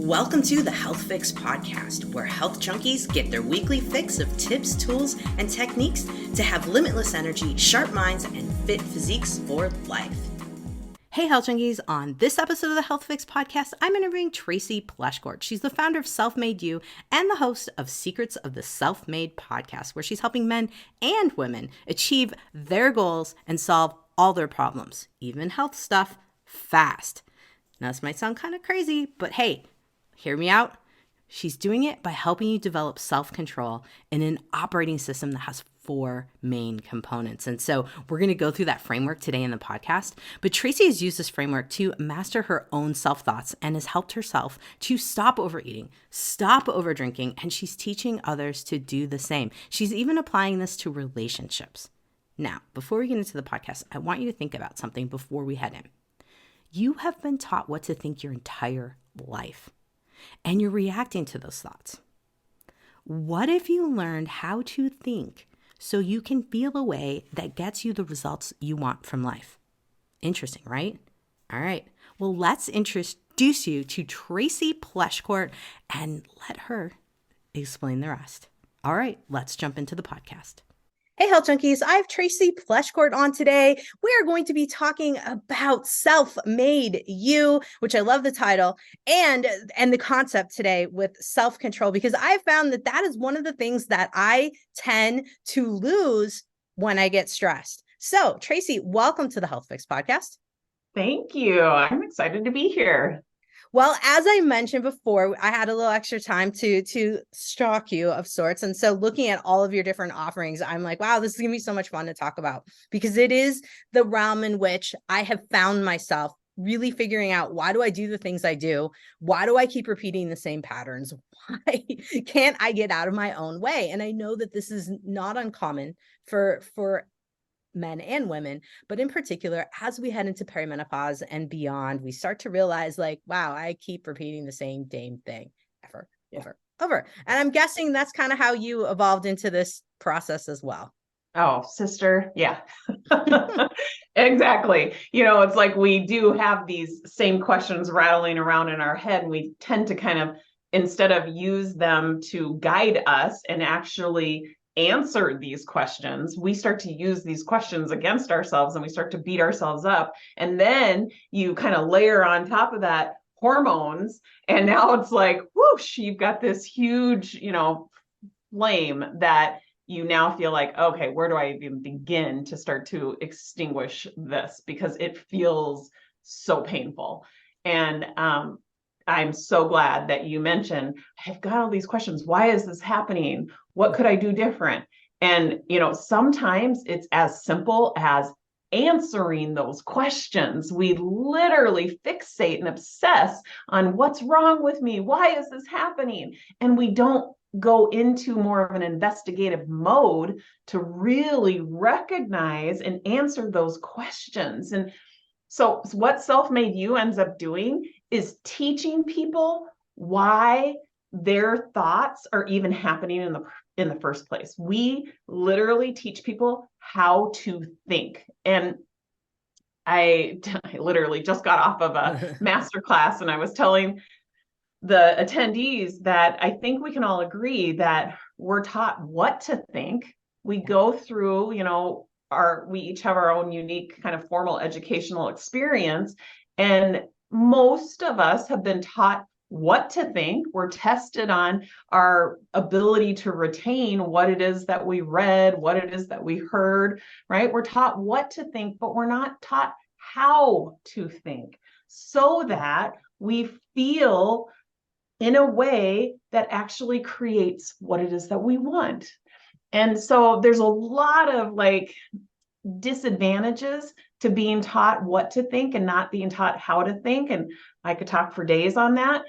Welcome to the Health Fix podcast, where health junkies get their weekly fix of tips, tools, and techniques to have limitless energy, sharp minds, and fit physiques for life. Hey, health junkies. On this episode of the Health Fix podcast, I'm interviewing Tracy Pleschourt. She's the founder of Self-Made You and the host of Secrets of the Self-Made podcast, where she's helping men and women achieve their goals and solve all their problems, even health stuff, fast. Now, this might sound kind of crazy, but hey, hear me out. She's doing it by helping you develop self-control in an operating system that has 4 main components. And so we're going to go through that framework today in the podcast. But Tracy has used this framework to master her own self-thoughts and has helped herself to stop overeating, stop overdrinking, and she's teaching others to do the same. She's even applying this to relationships. Now, before we get into the podcast, I want you to think about something before we head in. You have been taught what to think your entire life, and you're reacting to those thoughts. What if you learned how to think so you can feel a way that gets you the results you want from life? Interesting, right? All right. Well, let's introduce you to Tracy Pleschourt and let her explain the rest. All right, let's jump into the podcast. Hey, health junkies. I have Tracy Pleschourt on today. We are going to be talking about Self-Made You, which I love the title, and the concept today with self-control, because I found that is one of the things that I tend to lose when I get stressed. So, Tracy, welcome to the Health Fix podcast. Thank you. I'm excited to be here. Well, as I mentioned before, I had a little extra time to stalk you of sorts. And so looking at all of your different offerings, I'm like, wow, this is going to be so much fun to talk about, because it is the realm in which I have found myself really figuring out, why do I do the things I do? Why do I keep repeating the same patterns? Why can't I get out of my own way? And I know that this is not uncommon for men and women, but in particular, as we head into perimenopause and beyond, we start to realize, like, wow, I keep repeating the same damn thing over. And I'm guessing that's kind of how you evolved into this process as well. Oh, sister. Yeah, exactly. It's like we do have these same questions rattling around in our head, and we tend to kind of, instead of use them to guide us and actually answer these questions, we start to use these questions against ourselves, and we start to beat ourselves up. And then you kind of layer on top of that hormones, and now it's like, whoosh, you've got this huge, flame that you now feel like, okay, where do I even begin to start to extinguish this? Because it feels so painful. And I'm so glad that you mentioned, I've got all these questions. Why is this happening? What could I do different? And, sometimes it's as simple as answering those questions. We literally fixate and obsess on what's wrong with me. Why is this happening? And we don't go into more of an investigative mode to really recognize and answer those questions. And so what Self-Made You ends up doing is teaching people why their thoughts are even happening in the first place. We literally teach people how to think. And I literally just got off of a masterclass, and I was telling the attendees that I think we can all agree that we're taught what to think. We go through, we each have our own unique kind of formal educational experience. And most of us have been taught what to think. We're tested on our ability to retain what it is that we read, what it is that we heard, right? We're taught what to think, but we're not taught how to think, so that we feel in a way that actually creates what it is that we want. And so there's a lot of disadvantages to being taught what to think and not being taught how to think. And I could talk for days on that,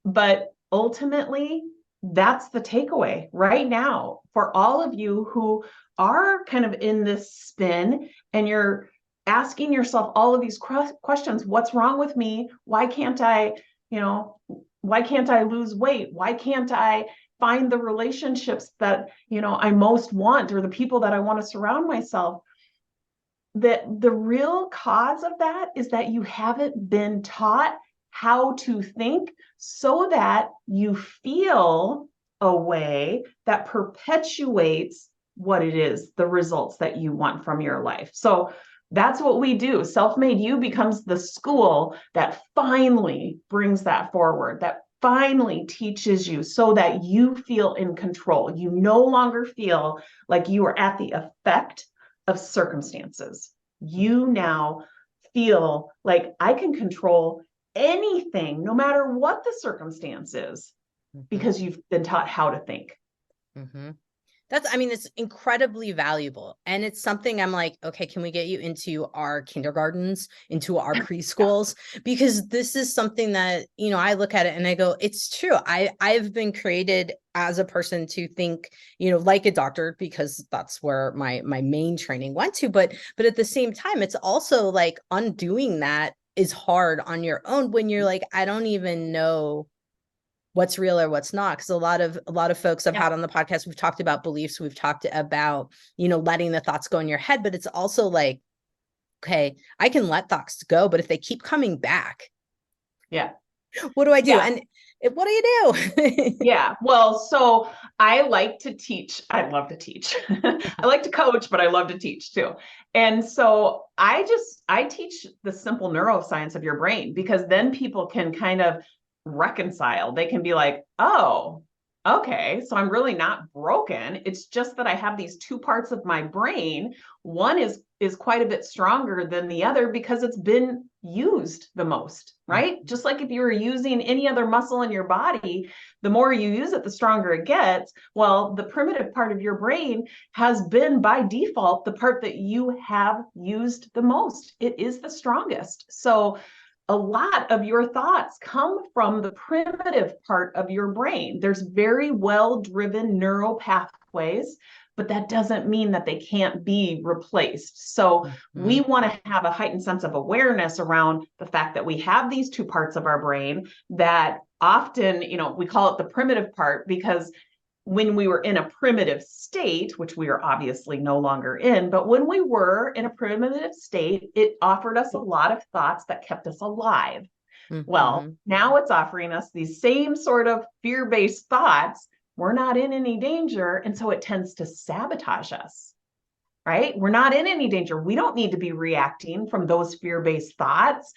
but ultimately that's the takeaway right now for all of you who are kind of in this spin, and you're asking yourself all of these questions. What's wrong with me? Why can't I lose weight? Why can't I find the relationships that, I most want, or the people that I want to surround myself? That the real cause of that is that you haven't been taught how to think so that you feel a way that perpetuates what it is, the results that you want from your life. So that's what we do. Self-Made You becomes the school that finally brings that forward, that finally teaches you so that you feel in control. You no longer feel like you are at the effect of circumstances. You now feel like I can control anything, no matter what the circumstance is, because you've been taught how to think. Mm-hmm. I mean, it's incredibly valuable. And it's something I'm like, okay, can we get you into our kindergartens, into our preschools? Because this is something that, I look at it and I go, it's true. I've been created as a person to think, like a doctor, because that's where my main training went to. But at the same time, it's also like undoing that is hard on your own when you're like, I don't even know what's real or what's not. Because a lot of folks I've had on the podcast, we've talked about beliefs, we've talked about, letting the thoughts go in your head, but it's also like, okay, I can let thoughts go, but if they keep coming back, what do I do? And what do you do? Well, so I like to teach. I love to teach. I like to coach, but I love to teach too. And so I teach the simple neuroscience of your brain, because then people can kind of reconcile. They can be like, oh, okay, so I'm really not broken. It's just that I have these two parts of my brain. One is quite a bit stronger than the other because it's been used the most, right? Just like if you were using any other muscle in your body, the more you use it, the stronger it gets. Well, the primitive part of your brain has been by default the part that you have used the most. It is the strongest. So a lot of your thoughts come from the primitive part of your brain. There's very well-driven neural pathways, but that doesn't mean that they can't be replaced. So we want to have a heightened sense of awareness around the fact that we have these two parts of our brain that often, we call it the primitive part, because when we were in a primitive state, which we are obviously no longer in, but when we were in a primitive state, it offered us a lot of thoughts that kept us alive. Well, now it's offering us these same sort of fear-based thoughts. We're not in any danger, and so it tends to sabotage us, right? We're not in any danger. We don't need to be reacting from those fear-based thoughts.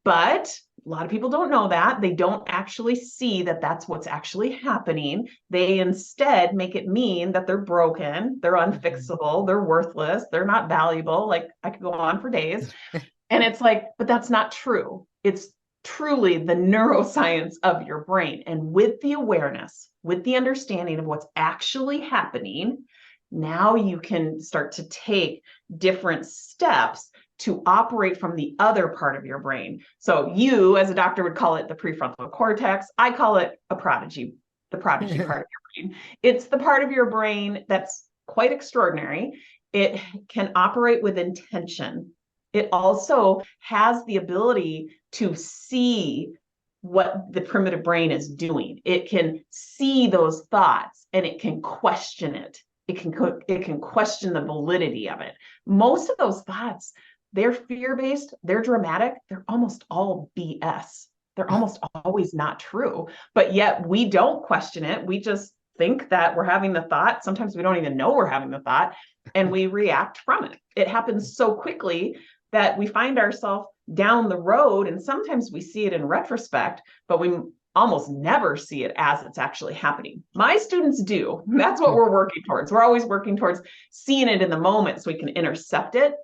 But a lot of people don't know that. They don't actually see that that's what's actually happening. They instead make it mean that they're broken, they're unfixable, they're worthless, they're not valuable. Like, I could go on for days. And it's like, but that's not true. It's truly the neuroscience of your brain. And with the awareness, with the understanding of what's actually happening, now you can start to take different steps to operate from the other part of your brain. So you, as a doctor, would call it the prefrontal cortex. I call it the prodigy part of your brain. It's the part of your brain that's quite extraordinary. It can operate with intention. It also has the ability to see what the primitive brain is doing. It can see those thoughts and it can question it. It can question the validity of it. Most of those thoughts, they're fear-based, they're dramatic, they're almost all BS. They're almost always not true, but yet we don't question it. We just think that we're having the thought. Sometimes we don't even know we're having the thought, and we react from it. It happens so quickly that we find ourselves down the road, and sometimes we see it in retrospect, but we almost never see it as it's actually happening. My students do. That's what we're working towards. We're always working towards seeing it in the moment so we can intercept it.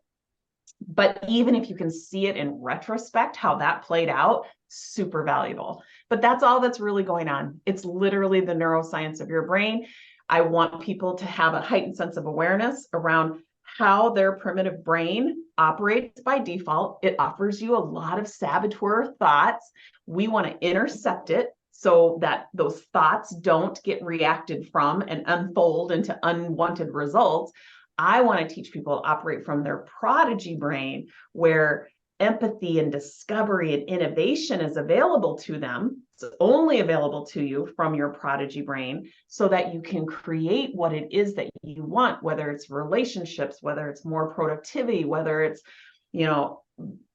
But even if you can see it in retrospect, how that played out, super valuable. But that's all that's really going on. It's literally the neuroscience of your brain. I want people to have a heightened sense of awareness around how their primitive brain operates by default. It offers you a lot of saboteur thoughts. We want to intercept it so that those thoughts don't get reacted from and unfold into unwanted results. I want to teach people to operate from their prodigy brain, where empathy and discovery and innovation is available to them. It's only available to you from your prodigy brain, so that you can create what it is that you want, whether it's relationships, whether it's more productivity, whether it's,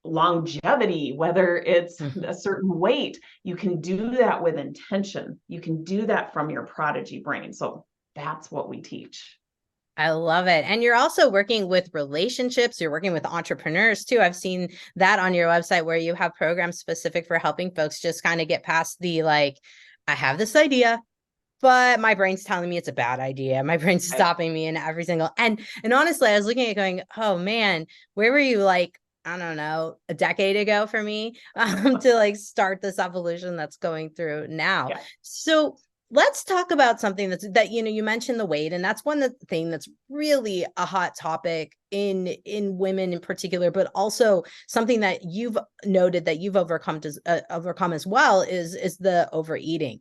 longevity, whether it's a certain weight, you can do that with intention. You can do that from your prodigy brain. So that's what we teach. I love it. And you're also working with relationships. You're working with entrepreneurs too. I've seen that on your website where you have programs specific for helping folks just kind of get past the like, I have this idea, but my brain's telling me it's a bad idea. My brain's stopping me in every single, and honestly, I was looking at it going, oh man, where were you like, I don't know, a decade ago for me to like start this evolution that's going through now. Yeah. So let's talk about something that, you mentioned the weight, and that's one thing that's really a hot topic in women in particular, but also something that you've noted that you've overcome as well is the overeating.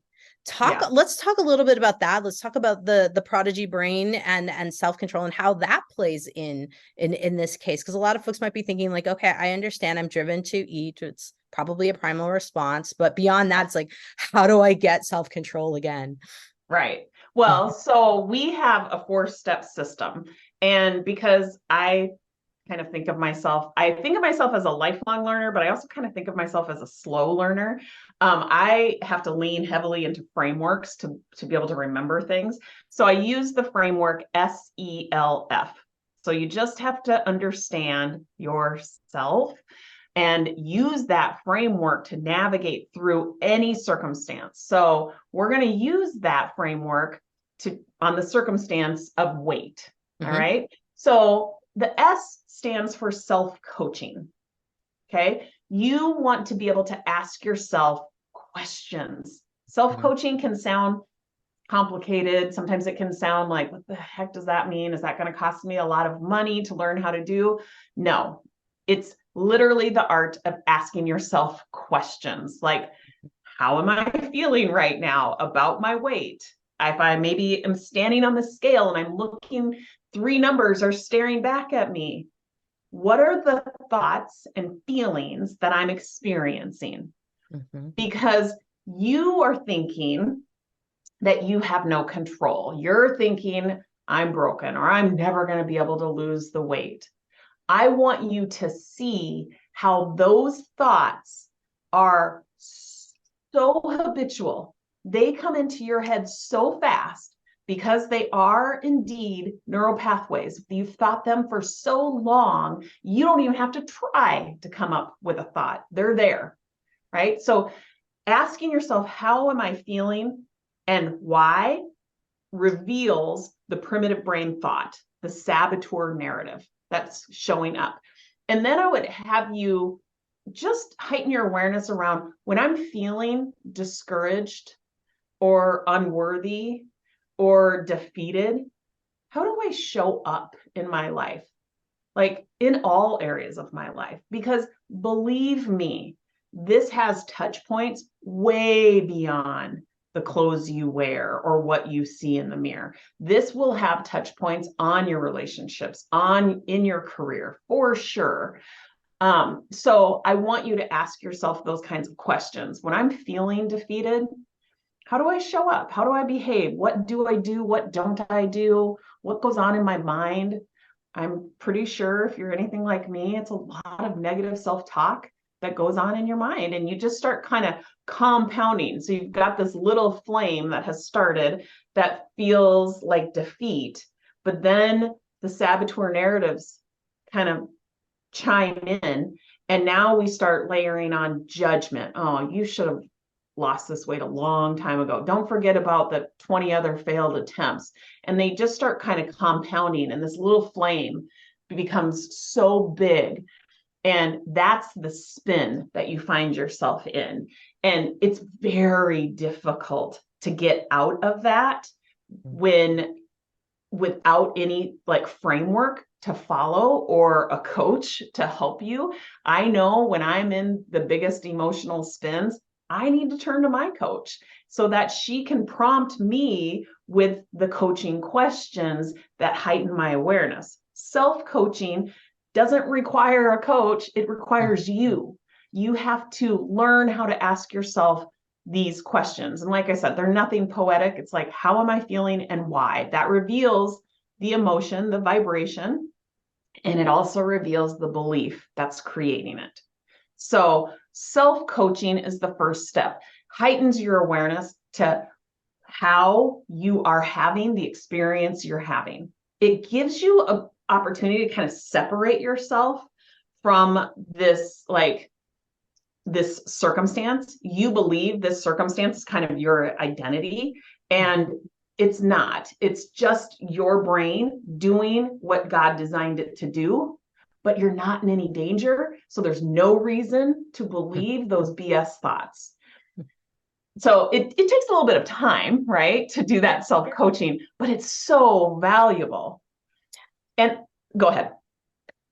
Let's talk a little bit about that. Let's talk about the prodigy brain and self-control and how that plays in this case. Because a lot of folks might be thinking like, okay, I understand I'm driven to eat. It's probably a primal response, but beyond that, it's like, how do I get self-control again? Right. Well, so we have a 4-step system. And because I think of myself as a lifelong learner, but I also kind of think of myself as a slow learner. I have to lean heavily into frameworks to be able to remember things. So I use the framework SELF. So you just have to understand yourself and use that framework to navigate through any circumstance. So we're going to use that framework on the circumstance of weight. All right. So the S stands for self-coaching. Okay. You want to be able to ask yourself questions. Self-coaching can sound complicated. Sometimes it can sound like, what the heck does that mean? Is that going to cost me a lot of money to learn how to do? No, it's literally the art of asking yourself questions like, how am I feeling right now about my weight? If I maybe am standing on the scale and I'm looking, 3 numbers are staring back at me, what are the thoughts and feelings that I'm experiencing? Because you are thinking that you have no control. You're thinking, I'm broken, or I'm never going to be able to lose the weight. I want you to see how those thoughts are so habitual. They come into your head so fast because they are indeed neural pathways. You've thought them for so long, you don't even have to try to come up with a thought. They're there, right? So asking yourself, how am I feeling and why, reveals the primitive brain thought, the saboteur narrative that's showing up. And then I would have you just heighten your awareness around when I'm feeling discouraged or unworthy or defeated, how do I show up in my life? Like in all areas of my life, because believe me, this has touch points way beyond the clothes you wear or what you see in the mirror. This will have touch points on your relationships, in your career, for sure. So I want you to ask yourself those kinds of questions. When I'm feeling defeated, how do I show up? How do I behave? What do I do? What don't I do? What goes on in my mind? I'm pretty sure if you're anything like me, it's a lot of negative self-talk that goes on in your mind, and you just start kind of compounding. So you've got this little flame that has started that feels like defeat, but then the saboteur narratives kind of chime in, and now we start layering on judgment. Oh, you should have lost this weight a long time ago. Don't forget about the 20 other failed attempts. And they just start kind of compounding, and this little flame becomes so big. And that's the spin that you find yourself in. And it's very difficult to get out of that without any like framework to follow or a coach to help you. I know when I'm in the biggest emotional spins, I need to turn to my coach so that she can prompt me with the coaching questions that heighten my awareness. Self-coaching doesn't require a coach. It requires you. You have to learn how to ask yourself these questions. And like I said, they're nothing poetic. It's like, how am I feeling and why? That reveals the emotion, the vibration. And it also reveals the belief that's creating it. So self-coaching is the first step, heightens your awareness to how you are having the experience you're having. It gives you an opportunity to kind of separate yourself from this, like, this circumstance. You believe this circumstance is kind of your identity, and it's not. It's just your brain doing what God designed it to do, but you're not in any danger. So there's no reason to believe those BS thoughts. So it takes a little bit of time, right, to do that self-coaching, but it's so valuable. And go ahead.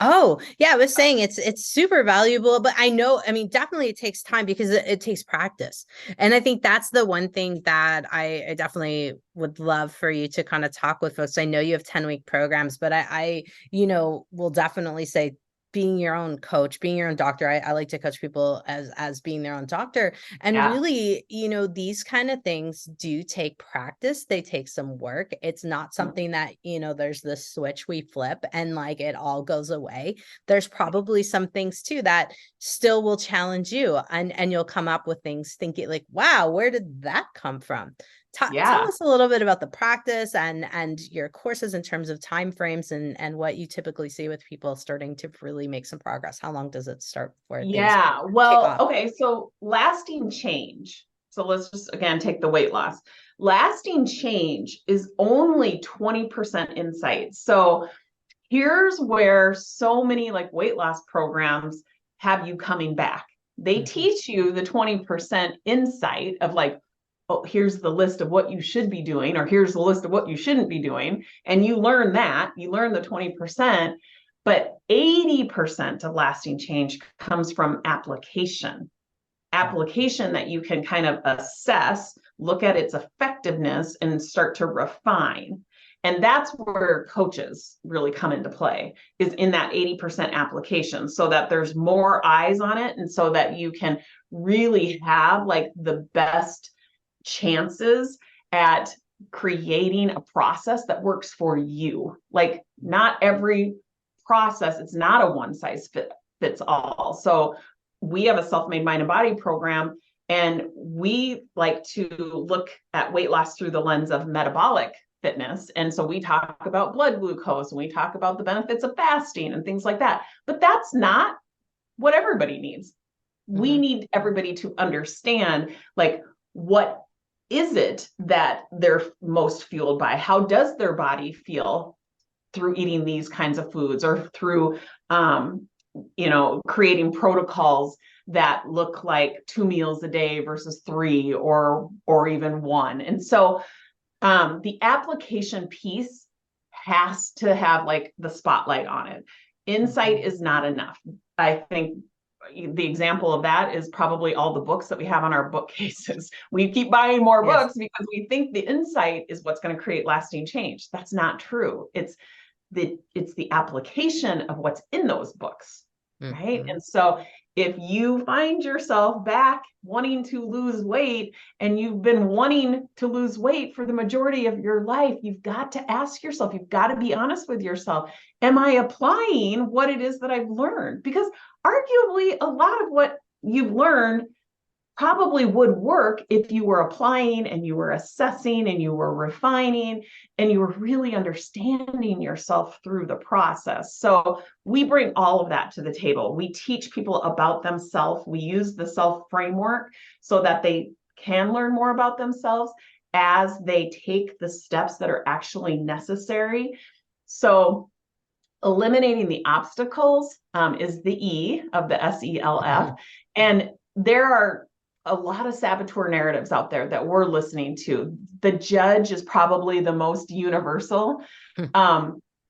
Oh, yeah, I was saying it's super valuable, but I know, I mean, definitely it takes time because it takes practice. And I think that's the one thing that I definitely would love for you to kind of talk with folks. I know you have 10-week programs, but I will definitely say being your own coach, being your own doctor. I like to coach people as being their own doctor. And really, these kind of things do take practice. They take some work. It's not something that, there's this switch we flip and like it all goes away. There's probably some things too that still will challenge you, and you'll come up with things thinking like, wow, where did that come from? Tell us a little bit about the practice and your courses in terms of timeframes and what you typically see with people starting to really make some progress. How long does it start for things kick off? Okay, so lasting change. So let's just again take the weight loss. Lasting change is only 20% insight. So here's where so many like weight loss programs have you coming back. They teach you the 20% insight of like, oh, here's the list of what you should be doing, or here's the list of what you shouldn't be doing. And you learn that, you learn the 20%, but 80% of lasting change comes from application that you can kind of assess, look at its effectiveness, and start to refine. And that's where coaches really come into play, is in that 80% application, so that there's more eyes on it, and so that you can really have like the best chances at creating a process that works for you. Like, not every process, it's not a one size fits all. So we have a self-made mind and body program, and we like to look at weight loss through the lens of metabolic fitness. And so we talk about blood glucose, and we talk about the benefits of fasting and things like that. But that's not what everybody needs. We need everybody to understand, like, what is it that they're most fueled by? How does their body feel through eating these kinds of foods, or through creating protocols that look like 2 meals a day versus 3, or even 1. And so the application piece has to have like the spotlight on it. Insight is not enough. I think the example of that is probably all the books that we have on our bookcases. We keep buying more books because we think the insight is what's going to create lasting change. That's not true. It's the application of what's in those books, right? And so if you find yourself back wanting to lose weight, and you've been wanting to lose weight for the majority of your life, you've got to ask yourself, you've got to be honest with yourself. Am I applying what it is that I've learned? Because arguably a lot of what you've learned probably would work if you were applying, and you were assessing, and you were refining, and you were really understanding yourself through the process. So we bring all of that to the table. We teach people about themselves. We use the self framework so that they can learn more about themselves as they take the steps that are actually necessary. So eliminating the obstacles is the E of the SELF. And there are a lot of saboteur narratives out there that we're listening to. The judge is probably the most universal.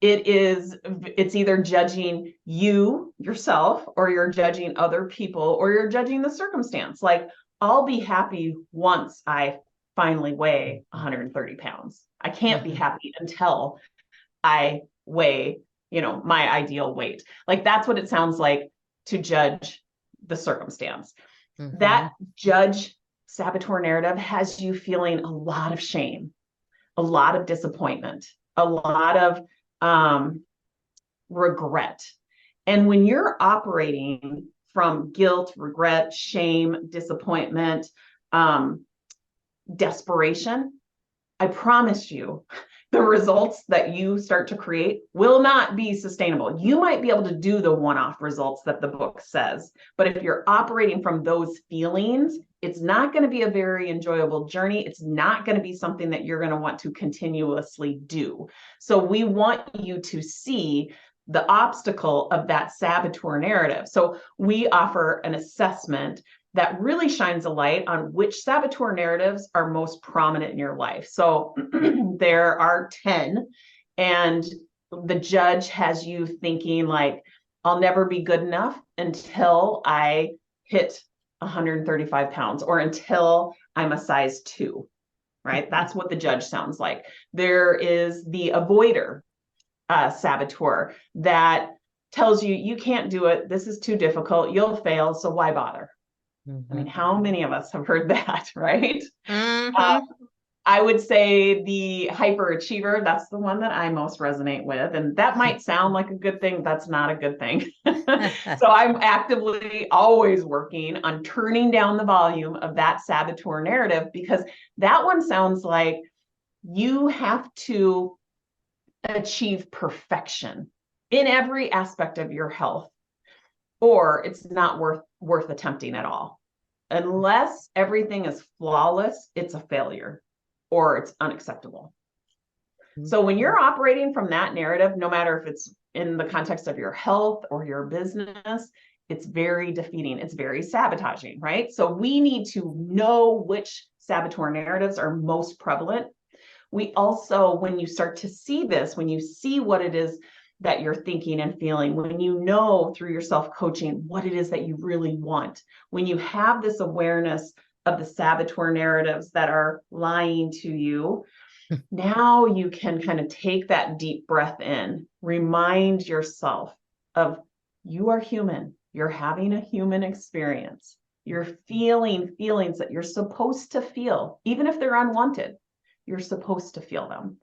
It's either judging yourself, or you're judging other people, or you're judging the circumstance. Like, I'll be happy once I finally weigh 130 pounds. I can't be happy until I weigh, my ideal weight. Like, that's what it sounds like to judge the circumstance. That judge saboteur narrative has you feeling a lot of shame, a lot of disappointment, a lot of regret. And when you're operating from guilt, regret, shame, disappointment, desperation, I promise you, the results that you start to create will not be sustainable. You might be able to do the one-off results that the book says, but if you're operating from those feelings, it's not going to be a very enjoyable journey. It's not going to be something that you're going to want to continuously do. So we want you to see the obstacle of that saboteur narrative. So we offer an assessment that really shines a light on which saboteur narratives are most prominent in your life. So there are 10, and the judge has you thinking like, I'll never be good enough until I hit 135 pounds or until I'm a size 2, right? That's what the judge sounds like. There is the avoider saboteur that tells you, you can't do it. This is too difficult. You'll fail. So why bother? I mean, how many of us have heard that, right? I would say the hyperachiever, that's the one that I most resonate with. And that might sound like a good thing. That's not a good thing. So I'm actively always working on turning down the volume of that saboteur narrative, because that one sounds like you have to achieve perfection in every aspect of your health, or it's not worth attempting at all. Unless everything is flawless, it's a failure or it's unacceptable. So when you're operating from that narrative, no matter if it's in the context of your health or your business, it's very defeating. It's very sabotaging, right? So we need to know which saboteur narratives are most prevalent. We also, when you start to see this, when you see what it is that you're thinking and feeling, when you know through your self-coaching what it is that you really want, when you have this awareness of the saboteur narratives that are lying to you, now you can kind of take that deep breath in, remind yourself of you are human, you're having a human experience, you're feeling feelings that you're supposed to feel, even if they're unwanted, you're supposed to feel them.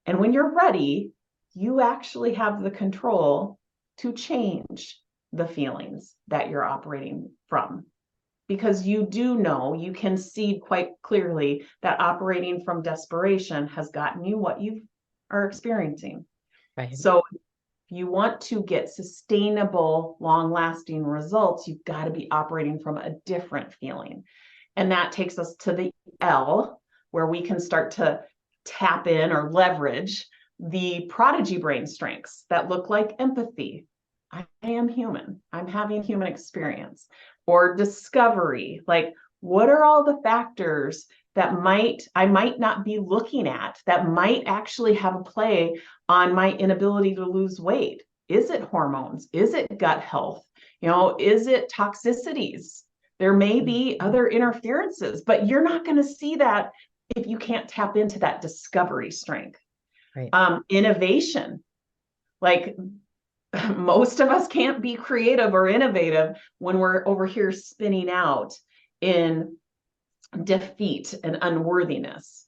And when you're ready, you actually have the control to change the feelings that you're operating from. Because you do know, you can see quite clearly that operating from desperation has gotten you what you are experiencing. Right. So if you want to get sustainable, long-lasting results, you've got to be operating from a different feeling. And that takes us to the L, where we can start to tap in or leverage the prodigy brain strengths that look like empathy. I am human. I'm having human experience. Or discovery, like what are all the factors that I might not be looking at that might actually have a play on my inability to lose weight? Is it hormones? Is it gut health? Is it toxicities? There may be other interferences, but you're not going to see that if you can't tap into that discovery strength. Right. Innovation, like most of us can't be creative or innovative when we're over here spinning out in defeat and unworthiness.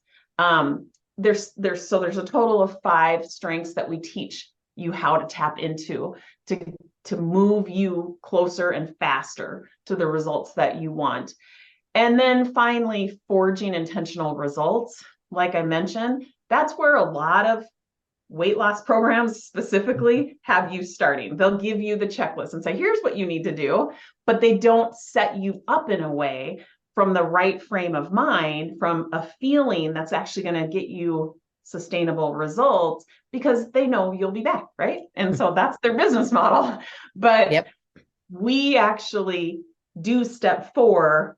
There's a total of 5 strengths that we teach you how to tap into to move you closer and faster to the results that you want. And then finally, forging intentional results. Like I mentioned, that's where a lot of weight loss programs specifically have you starting. They'll give you the checklist and say, here's what you need to do, but they don't set you up in a way from the right frame of mind, from a feeling that's actually going to get you sustainable results, because they know you'll be back, right? And so that's their business model. But we actually do step 4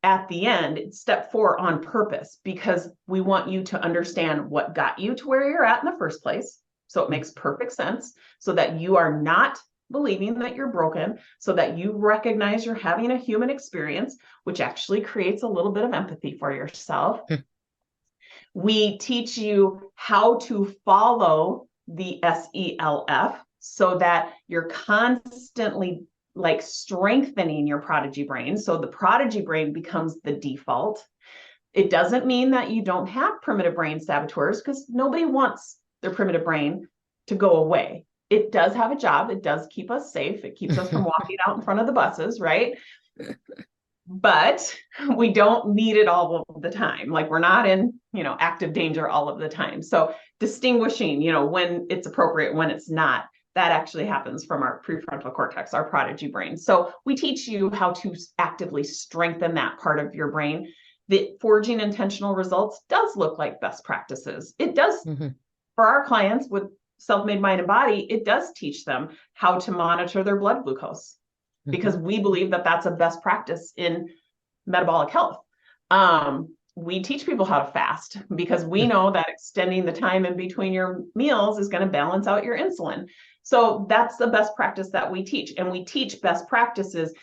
at the end. It's step 4 on purpose, because we want you to understand what got you to where you're at in the first place. So it makes perfect sense, so that you are not believing that you're broken, so that you recognize you're having a human experience, which actually creates a little bit of empathy for yourself. We teach you how to follow the SELF so that you're constantly like strengthening your prodigy brain. So the prodigy brain becomes the default. It doesn't mean that you don't have primitive brain saboteurs, because nobody wants their primitive brain to go away. it does have a job. It does keep us safe. It keeps us from walking out in front of the buses, right? But we don't need it all of the time. Like we're not in, active danger all of the time. So distinguishing, when it's appropriate, when it's not, that actually happens from our prefrontal cortex, our prodigy brain. So we teach you how to actively strengthen that part of your brain. The forging intentional results does look like best practices. It does for our clients with self-made mind and body, it does teach them how to monitor their blood glucose because we believe that that's a best practice in metabolic health. We teach people how to fast because we know that extending the time in between your meals is going to balance out your insulin. So that's the best practice that we teach. And we teach best practices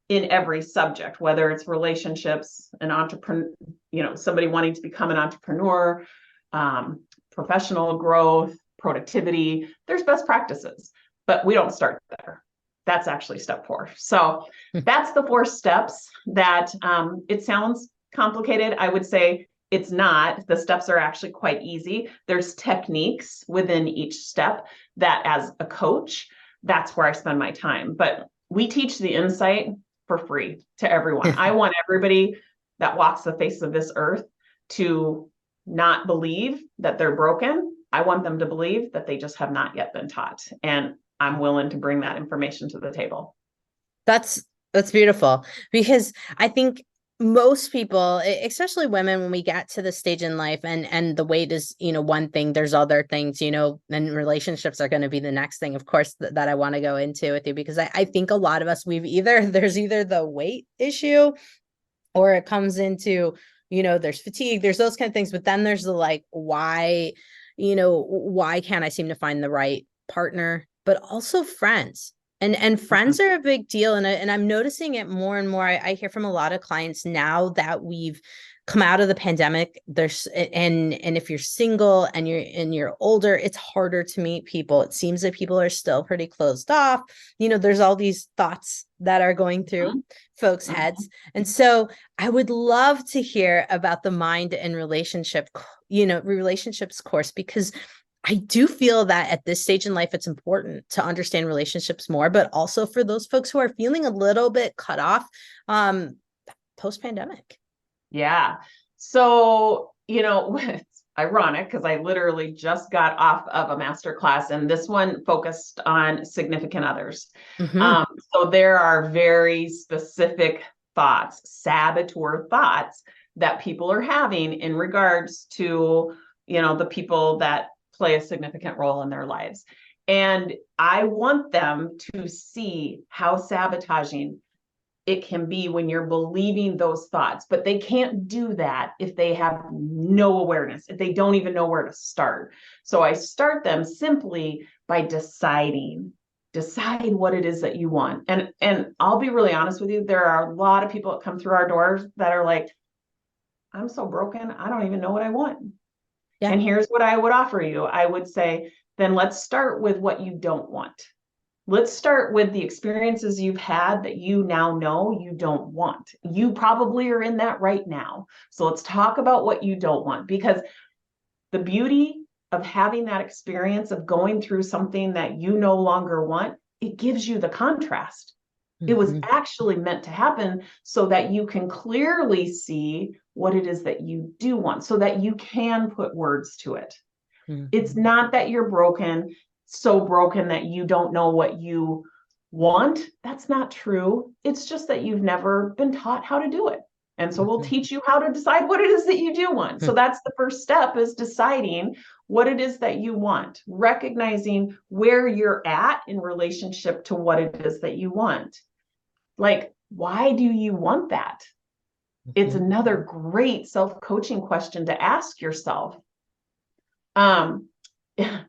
in every subject, whether it's relationships, an entrepreneur, somebody wanting to become an entrepreneur, professional growth, productivity, there's best practices, but we don't start there. That's actually step 4. So that's the 4 steps that it sounds complicated. I would say it's not. The steps are actually quite easy. There's techniques within each step that as a coach, that's where I spend my time. But we teach the insight for free to everyone. I want everybody that walks the face of this earth to not believe that they're broken. I want them to believe that they just have not yet been taught. And I'm willing to bring that information to the table. That's beautiful, because I think most people, especially women, when we get to the stage in life and the weight is, one thing, there's other things, and relationships are going to be the next thing, of course, that I want to go into with you, because I think a lot of us, there's either the weight issue or it comes into, there's fatigue, there's those kind of things. But then there's the why can't I seem to find the right partner, but also friends. And friends are a big deal. And I'm noticing it more and more. I hear from a lot of clients now that we've come out of the pandemic. And if you're single and you're older, it's harder to meet people. It seems that people are still pretty closed off. There's all these thoughts that are going through folks' heads. And so I would love to hear about the mind and relationships course, because I do feel that at this stage in life, it's important to understand relationships more, but also for those folks who are feeling a little bit cut off post-pandemic. Yeah. So, it's ironic because I literally just got off of a masterclass, and this one focused on significant others. So there are very specific thoughts, saboteur thoughts that people are having in regards to, the people that play a significant role in their lives. And I want them to see how sabotaging it can be when you're believing those thoughts, but they can't do that if they have no awareness, if they don't even know where to start. So I start them simply by decide what it is that you want. And I'll be really honest with you, there are a lot of people that come through our doors that are like, I'm so broken, I don't even know what I want. Yeah. And here's what I would offer you. I would say, then let's start with what you don't want. Let's start with the experiences you've had that you now know you don't want. You probably are in that right now. So let's talk about what you don't want, because the beauty of having that experience of going through something that you no longer want, it gives you the contrast. It was actually meant to happen so that you can clearly see what it is that you do want, so that you can put words to it. It's not that you're broken, so broken that you don't know what you want. That's not true. It's just that you've never been taught how to do it. And so we'll teach you how to decide what it is that you do want. So that's the first step, is deciding what it is that you want, recognizing where you're at in relationship to what it is that you want. Like, why do you want that? It's another great self-coaching question to ask yourself.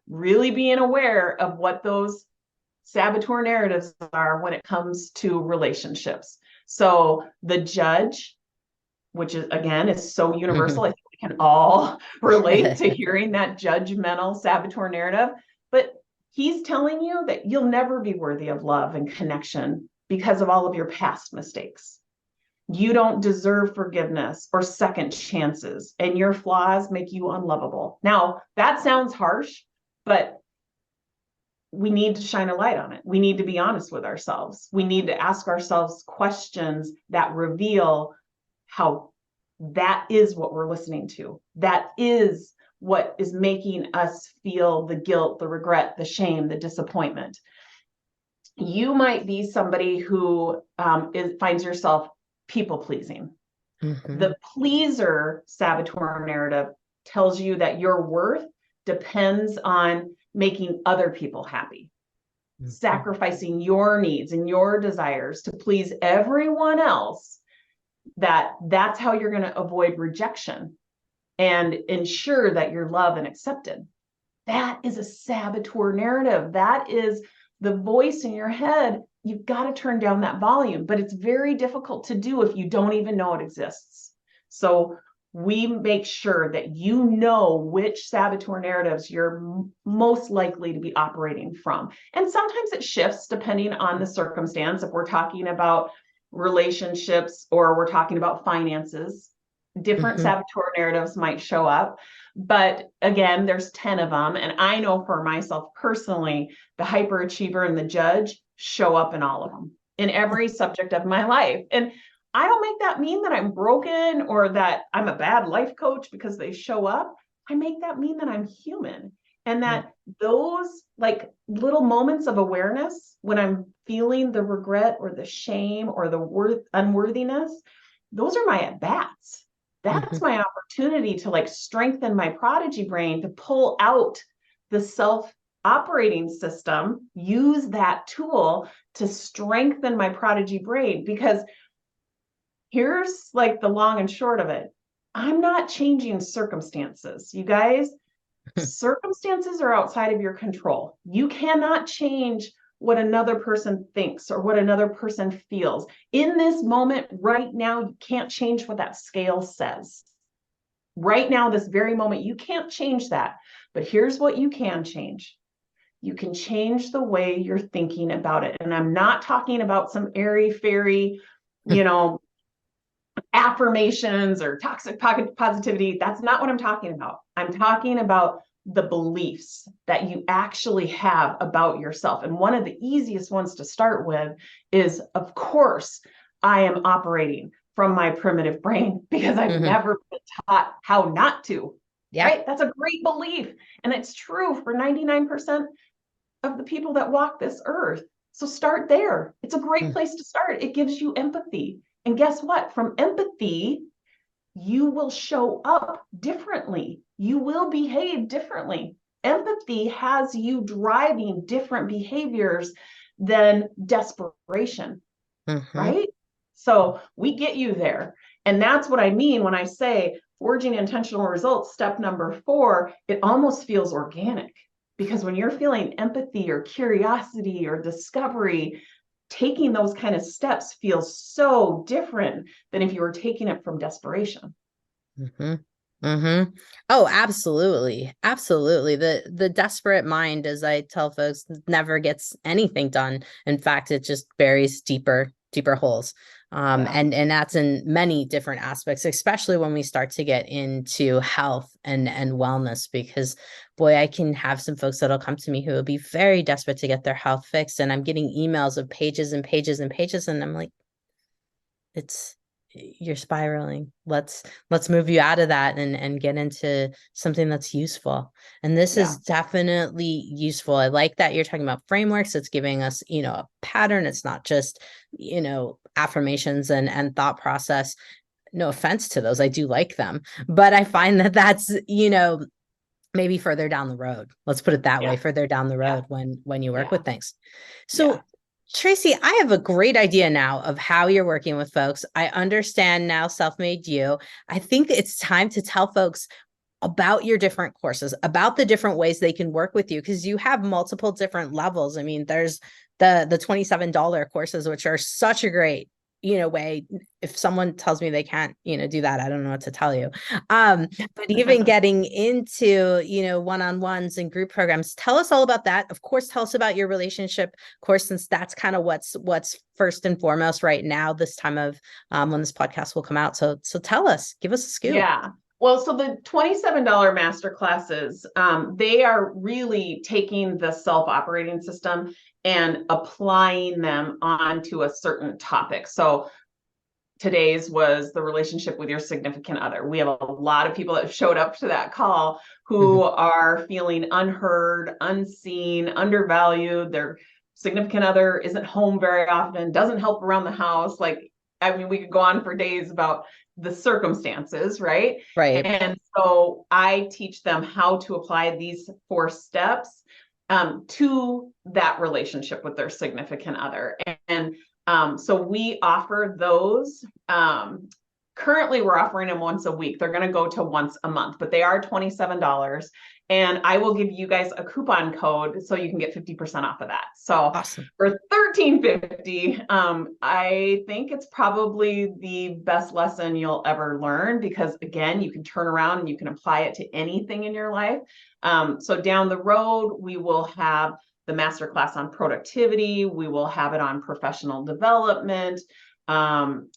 Really being aware of what those saboteur narratives are when it comes to relationships. So the judge, which is, again, is so universal. I think we can all relate to hearing that judgmental saboteur narrative, but he's telling you that you'll never be worthy of love and connection because of all of your past mistakes. You don't deserve forgiveness or second chances, and your flaws make you unlovable. Now, that sounds harsh, but we need to shine a light on it. We need to be honest with ourselves. We need to ask ourselves questions that reveal how that is what we're listening to. That is what is making us feel the guilt, the regret, the shame, the disappointment. You might be somebody who finds yourself people pleasing. Mm-hmm. The pleaser saboteur narrative tells you that your worth depends on making other people happy, sacrificing your needs and your desires to please everyone else, that's how you're going to avoid rejection and ensure that you're loved and accepted. That is a saboteur narrative. That is the voice in your head. You've got to turn down that volume, but it's very difficult to do if you don't even know it exists. So we make sure that you know which saboteur narratives you're most likely to be operating from. And sometimes it shifts depending on the circumstance. If we're talking about relationships or we're talking about finances, different saboteur narratives might show up. But again, there's 10 of them. And I know for myself personally, the hyperachiever and the judge show up in all of them, in every subject of my life. And I don't make that mean that I'm broken or that I'm a bad life coach because they show up. I make that mean that I'm human, and that those like little moments of awareness when I'm feeling the regret or the shame or the unworthiness, those are my at-bats. That's my opportunity to like strengthen my prodigy brain, to pull out the self-operating system, use that tool to strengthen my prodigy brain. Because here's like the long and short of it. I'm not changing circumstances, you guys. Circumstances are outside of your control. You cannot change what another person thinks or what another person feels. In this moment, right now, you can't change what that scale says. Right now, this very moment, you can't change that. But here's what you can change. You can change the way you're thinking about it. And I'm not talking about some airy-fairy, affirmations or toxic positivity. That's not what I'm talking about. I'm talking about the beliefs that you actually have about yourself. And one of the easiest ones to start with is, of course, I am operating from my primitive brain because I've never been taught how not to. Yeah. Right? That's a great belief. And it's true for 99% of the people that walk this earth. So start there. It's a great place to start. It gives you empathy. And guess what? From empathy, you will show up differently. You will behave differently. Empathy has you driving different behaviors than desperation, right? So we get you there. And that's what I mean when I say forging intentional results, step number 4, it almost feels organic. Because when you're feeling empathy or curiosity or discovery, taking those kind of steps feels so different than if you were taking it from desperation. Oh, absolutely. Absolutely. The desperate mind, as I tell folks, never gets anything done. In fact, it just buries deeper holes. And that's in many different aspects, especially when we start to get into health and wellness, because boy, I can have some folks that'll come to me who will be very desperate to get their health fixed. And I'm getting emails of pages and pages and pages. And I'm like, you're spiraling. Let's move you out of that and get into something that's useful. And this is definitely useful. I like that you're talking about frameworks. It's giving us, a pattern. It's not just, affirmations and thought process. No offense to those. I do like them, but I find that that's, maybe further down the road. Let's put it that way, further down the road when you work with things. So Tracy, I have a great idea now of how you're working with folks. I understand now Self-Made You. I think it's time to tell folks about your different courses, about the different ways they can work with you, because you have multiple different levels. I mean, there's the $27 courses, which are such a great, way. If someone tells me they can't, do that, I don't know what to tell you. But even getting into, one-on-ones and group programs, tell us all about that. Of course, tell us about your relationship course, since that's kind of what's first and foremost right now, this time of when this podcast will come out. So tell us, give us a scoop. Yeah. Well, so the $27 master classes, they are really taking the self-operating system and applying them onto a certain topic. So today's was the relationship with your significant other. We have a lot of people that showed up to that call who are feeling unheard, unseen, undervalued. Their significant other isn't home very often, doesn't help around the house. Like, I mean, we could go on for days about the circumstances, right? Right. And so I teach them how to apply these 4 steps to that relationship with their significant other. And so we offer those. Currently, we're offering them once a week. They're going to go to once a month, but they are $27. And I will give you guys a coupon code so you can get 50% off of that. So Awesome. for $13.50, I think it's probably the best lesson you'll ever learn, because again, you can turn around and you can apply it to anything in your life. So down the road, we will have the masterclass on productivity. We will have it on professional development.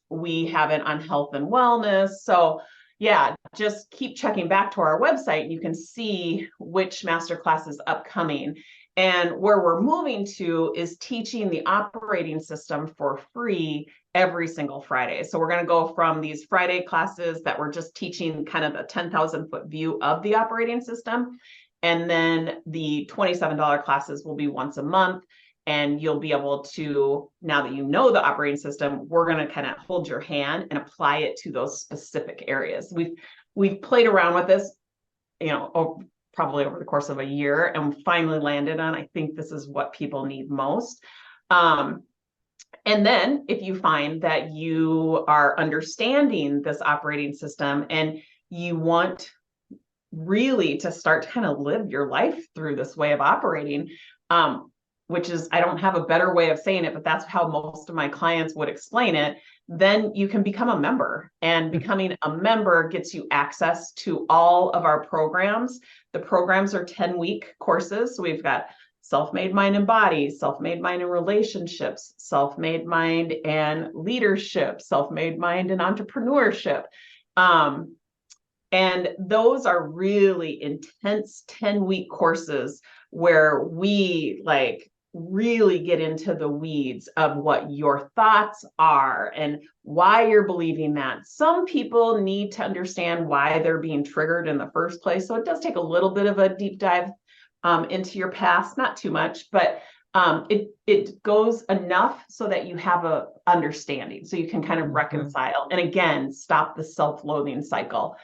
We have it on health and wellness. So yeah, just keep checking back to our website. You can see which masterclass is upcoming. And where we're moving to is teaching the operating system for free every single Friday. So we're going to go from these Friday classes that we're just teaching kind of a 10,000 foot view of the operating system. And then the $27 classes will be once a month. And you'll be able to, now that you know the operating system, we're going to kind of hold your hand and apply it to those specific areas. We've played around with this, probably over the course of a year, and finally landed on, I think this is what people need most. And then if you find that you are understanding this operating system and you want really to start to kind of live your life through this way of operating, which is, I don't have a better way of saying it, but that's how most of my clients would explain it, then you can become a member. And becoming a member gets you access to all of our programs. The programs are 10-week courses. So we've got Self-Made Mind and Body, Self-Made Mind and Relationships, Self-Made Mind and Leadership, Self-Made Mind and Entrepreneurship. And those are really intense 10-week courses where we really get into the weeds of what your thoughts are and why you're believing that. Some people need to understand why they're being triggered in the first place. So it does take a little bit of a deep dive into your past, not too much, but it goes enough so that you have a understanding, so you can kind of reconcile and again, stop the self-loathing cycle.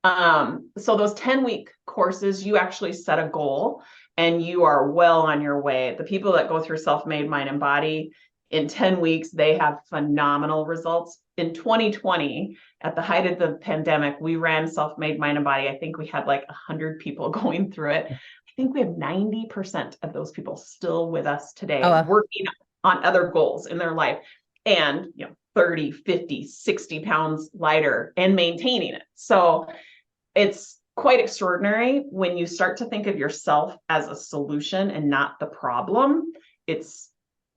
So those 10-week courses, you actually set a goal and you are well on your way. The people that go through Self-Made Mind and Body in 10 weeks, they have phenomenal results. In 2020, at the height of the pandemic, we ran Self-Made Mind and Body. I think we had like 100 people going through it. I think we have 90% of those people still with us today, working on other goals in their life. And 30, 50, 60 pounds lighter and maintaining it. So it's quite extraordinary when you start to think of yourself as a solution and not the problem. It's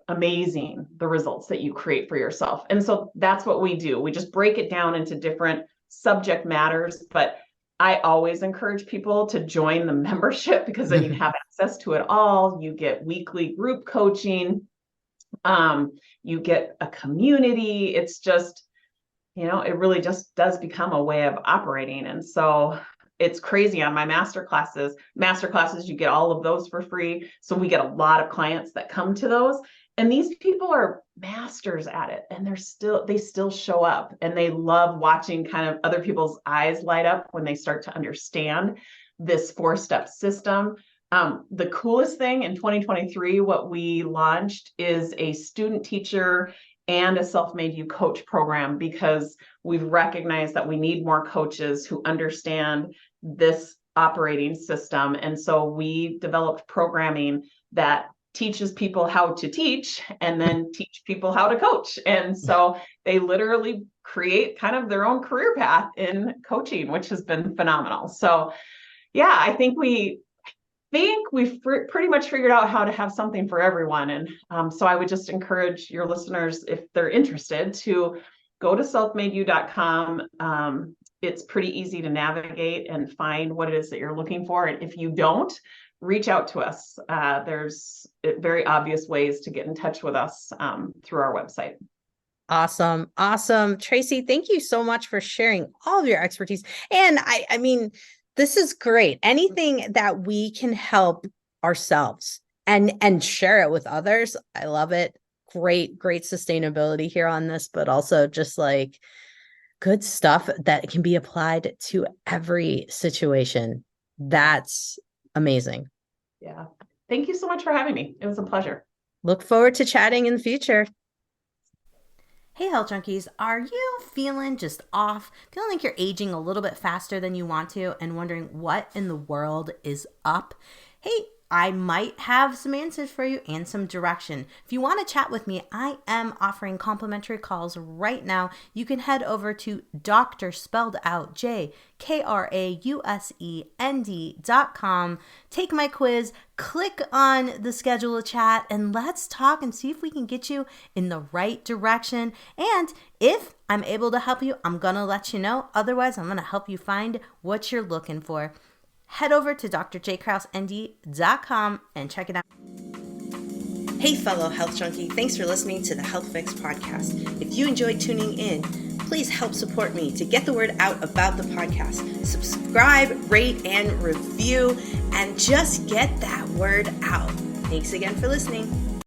amazing the results that you create for yourself. And so that's what we do. We just break it down into different subject matters, but I always encourage people to join the membership because then you have access to it all. You get weekly group coaching. You get a community. It's just, it really just does become a way of operating. And so it's crazy on my masterclasses, you get all of those for free. So we get a lot of clients that come to those, and these people are masters at it, and they still show up, and they love watching kind of other people's eyes light up when they start to understand this 4-step system. The coolest thing in 2023, what we launched is a student teacher and a Self-Made You coach program, because we've recognized that we need more coaches who understand this operating system. And so we developed programming that teaches people how to teach and then teach people how to coach. And so they literally create kind of their own career path in coaching, which has been phenomenal. So yeah, I think we've pretty much figured out how to have something for everyone. And so I would just encourage your listeners, if they're interested, to go to selfmadeyou.com it's pretty easy to navigate and find what it is that you're looking for. And if you don't, reach out to us. There's very obvious ways to get in touch with us through our website. Awesome. Awesome. Tracy, thank you so much for sharing all of your expertise. And I mean, this is great. Anything that we can help ourselves and share it with others. I love it. Great sustainability here on this, but also just like good stuff that can be applied to every situation. That's amazing. Yeah. Thank you so much for having me. It was a pleasure. Look forward to chatting in the future. Hey, Health Junkies, are you feeling just off? Feeling like you're aging a little bit faster than you want to and wondering what in the world is up? Hey, I might have some answers for you and some direction. If you want to chat with me, I am offering complimentary calls right now. You can head over to Dr. spelled out JKrausend.com. Take my quiz, click on the schedule a chat, and let's talk and see if we can get you in the right direction. And if I'm able to help you, I'm going to let you know. Otherwise, I'm going to help you find what you're looking for. Head over to drjkrausend.com and check it out. Hey, fellow health junkie. Thanks for listening to the Health Fix podcast. If you enjoyed tuning in, please help support me to get the word out about the podcast. Subscribe, rate, and review, and just get that word out. Thanks again for listening.